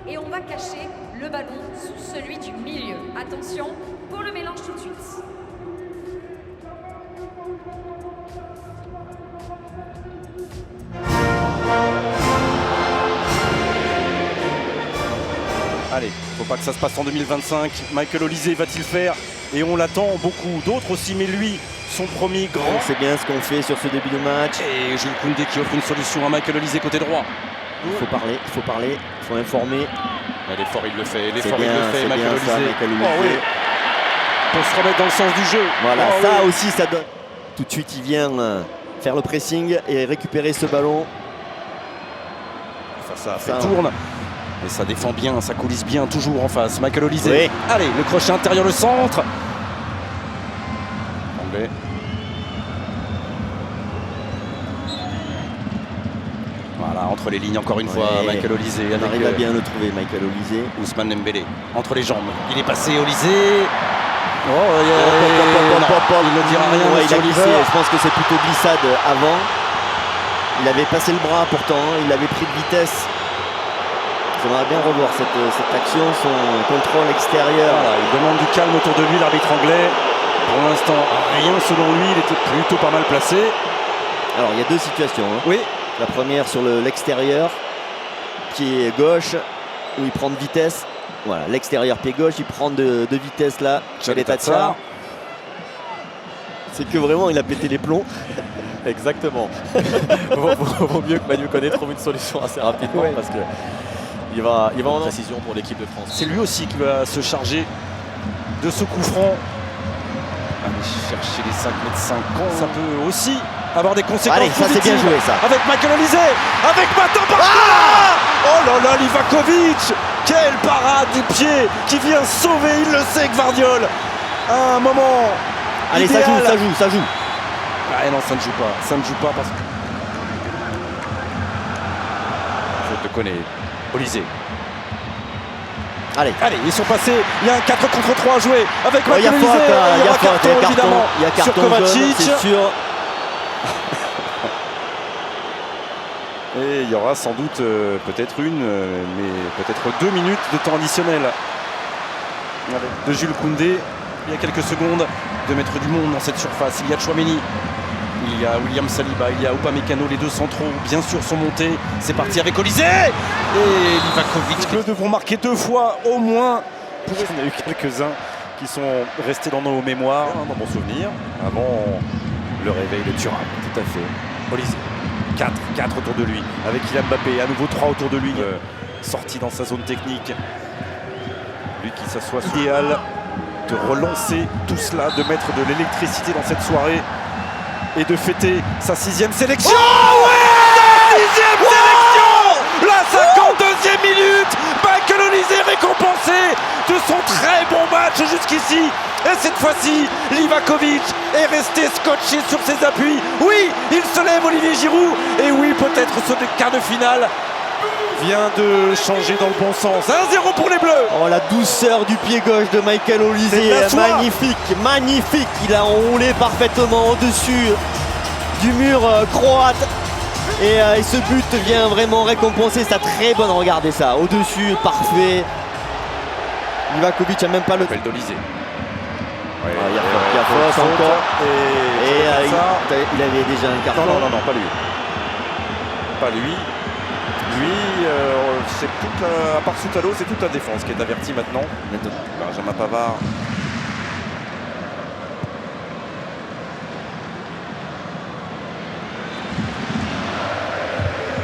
Et on va cacher le ballon sous celui du milieu. Attention, pour le mélange tout de suite. Allez, faut pas que ça se passe en 2025. Michael Olise va-t-il faire? Et on l'attend, beaucoup d'autres aussi, mais lui, son premier grand. C'est bien ce qu'on fait sur ce début de match. Et Jules Koundé qui offre une solution à Michael Olise côté droit. Il faut parler, il faut informer. L'effort il le fait, C'est bien, Michael Olise. Michael Olise. Oh, oui. Pour se remettre dans le sens du jeu. Voilà, Oh, ça oui. aussi, ça donne. Tout de suite, il vient faire le pressing et récupérer ce ballon. Ça tourne. Et ça défend bien, ça coulisse bien, toujours en face. Michael Olise. Oui. Allez, le crochet intérieur, le centre. Anglais. Voilà, entre les lignes, encore une fois, Michael Olise. On arrive à bien le trouver, Michael Olise. Ousmane Dembélé, entre les jambes. Il est passé, Olise. Oh, il ne dira rien, Ouais, il a monsieur glissé. Oliver. Je pense que c'est plutôt glissade avant. Il avait passé le bras pourtant, il avait pris de vitesse. J'aimerais bien revoir cette action, son contrôle extérieur. Voilà, il demande du calme autour de lui, l'arbitre anglais. Pour l'instant, rien selon lui, il était plutôt pas mal placé. Alors il y a deux situations. Hein. Oui. La première sur l'extérieur, pied gauche, où il prend de vitesse. Voilà, l'extérieur pied gauche, il prend de vitesse là. Tchatcha. C'est que vraiment il a pété les plombs. Exactement. vaut mieux que Manu Koné trouve une solution assez rapidement parce que il va en précision pour l'équipe de France. C'est lui aussi qui va se charger de ce coup franc. Aller chercher les 5,50 m, ça peut aussi avoir des conséquences. Allez, ça c'est bien joué ça. Avec Michael Olise, avec Matan oh là là, Livakovic. Quelle parade du pied qui vient sauver, il le sait, Gvardiol. À un moment Allez, idéal. ça joue. Ah non, ça ne joue pas parce que... Je te connais, Olise. Allez, ils sont passés, il y a un 4 contre 3 à jouer avec il y a Michael faute, Olise. il y a faute, évidemment, il y a sur carton jaune, Kovacic. c'est sûr. Et il y aura sans doute peut-être mais peut-être 2 minutes de temps additionnel de Jules Koundé. Il y a quelques secondes de mettre du monde dans cette surface. Il y a Tchouaméni, il y a William Saliba, il y a Upamecano, les deux centraux bien sûr sont montés. C'est parti avec Olise et Livakovic. Nous devront marquer 2 fois au moins. Il y en a eu quelques-uns qui sont restés dans nos mémoires, dans mon souvenir, avant le réveil de Thuram. Tout à fait. Olise. 4 autour de lui, avec Kylian Mbappé, à nouveau 3 autour de lui, sorti dans sa zone technique. Lui qui s'assoit sur l'idéal de relancer tout cela, de mettre de l'électricité dans cette soirée et de fêter sa 6e sélection. Oh ouais, sa 6e sélection, la 52e minute. Michael Olise récompensé de son très bon match jusqu'ici. Et cette fois-ci, Livakovic est resté scotché sur ses appuis. Oui, il se lève, Olivier Giroud. Et oui, peut-être ce quart de finale vient de changer dans le bon sens. 1-0 pour les Bleus. Oh, la douceur du pied gauche de Michael Olise, magnifique. Il a enroulé parfaitement au-dessus du mur croate. Et ce but vient vraiment récompenser sa très bonne, regardez ça, au-dessus, parfait. Livakovic n'a même pas le... d'Olise. Il y a faute encore. Et il avait déjà un carton. Non, pas lui. Pas lui. Lui, c'est à part Soutalo, c'est toute la défense qui est avertie maintenant. Benjamin Pavard.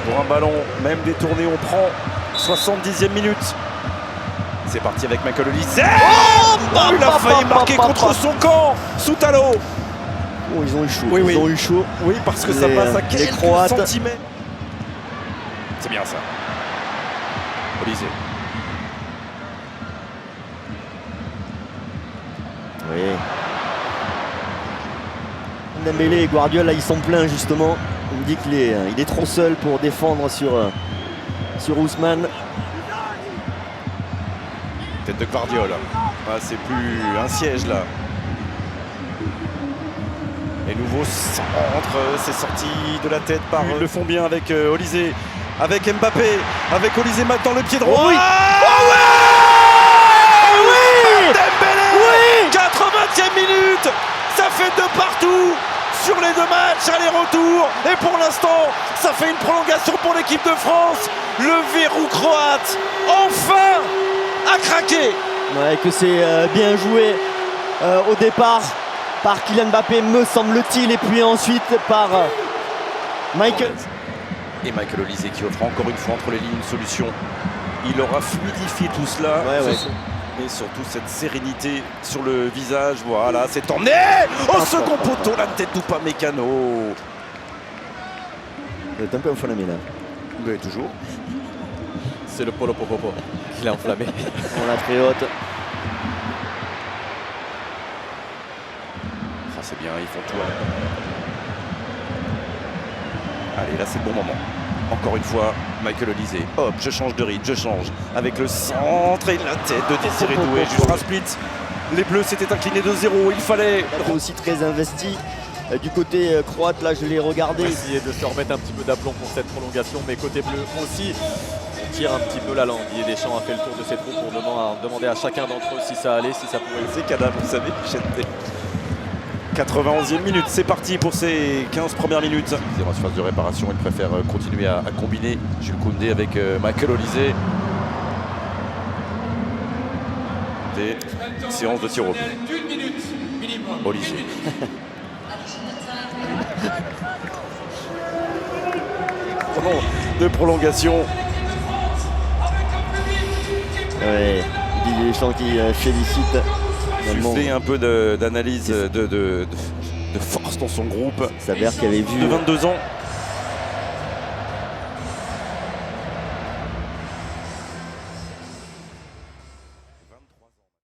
Pour un ballon, même détourné, on prend 70e minute. C'est parti avec Michael Olise. Il a failli marquer contre son camp. Soutalo. Oh, ils ont eu chaud. Oui. Ils ont eu chaud. Oui, parce que ça passe à quelques Croates. centimètres. C'est bien ça. Olise. Oui. Dembélé et Guardiola, là, ils sont pleins justement. On me dit qu'il est trop seul pour défendre sur Ousmane. Tête de Guardiola. Ah, c'est plus un siège là. Et nouveau centre, c'est sorti de la tête par... Ils le font bien avec Olysée, avec Mbappé, avec Olysée maintenant le pied droit. Oui. Dembélé, Oui. 80e minute, ça fait de partout sur les deux matchs, aller-retour. Et pour l'instant, ça fait une prolongation pour l'équipe de France. Le verrou croate, enfin, a craqué. Ouais, que c'est bien joué au départ par Kylian Mbappé, me semble-t-il, et puis ensuite par Michael. Et Michael Olysée qui offre encore une fois entre les lignes une solution. Il aura fluidifié tout cela. Ouais. Et surtout cette sérénité sur le visage. Voilà, c'est emmené au second poteau, la tête d'Upamecano. Vous êtes un peu enflammé là. Mais toujours. C'est le Polo Popopo qui l'a enflammé. On l'a très haute. Ah, c'est bien, ils font tout. Allez, là c'est le bon moment. Encore une fois, Michael Olysée. Hop, je change de rythme, je change. Avec le centre et la tête de Désiré Doué. Juste un split. Les Bleus s'étaient inclinés de 0. Il fallait. Il est aussi très investi du côté croate. Là, je l'ai regardé. On va essayer de se remettre un petit peu d'aplomb pour cette prolongation, mais côté bleu aussi, on tire un petit peu la langue. Didier Deschamps a fait le tour de ses troupes pour demander à chacun d'entre eux si ça allait, si ça pouvait. C'est cadavre, vous savez. 91e minute, c'est parti pour ces 15 premières minutes. Zéro phase de réparation, il préfère continuer à combiner Jules Koundé avec Michael Olysée. Des séances de tir au but. Olysée. De prolongation. Ouais, Didier Deschamps qui félicite. Il fait un peu d'analyse de force dans son groupe. Il s'avère qu'il avait vu de 22 ans.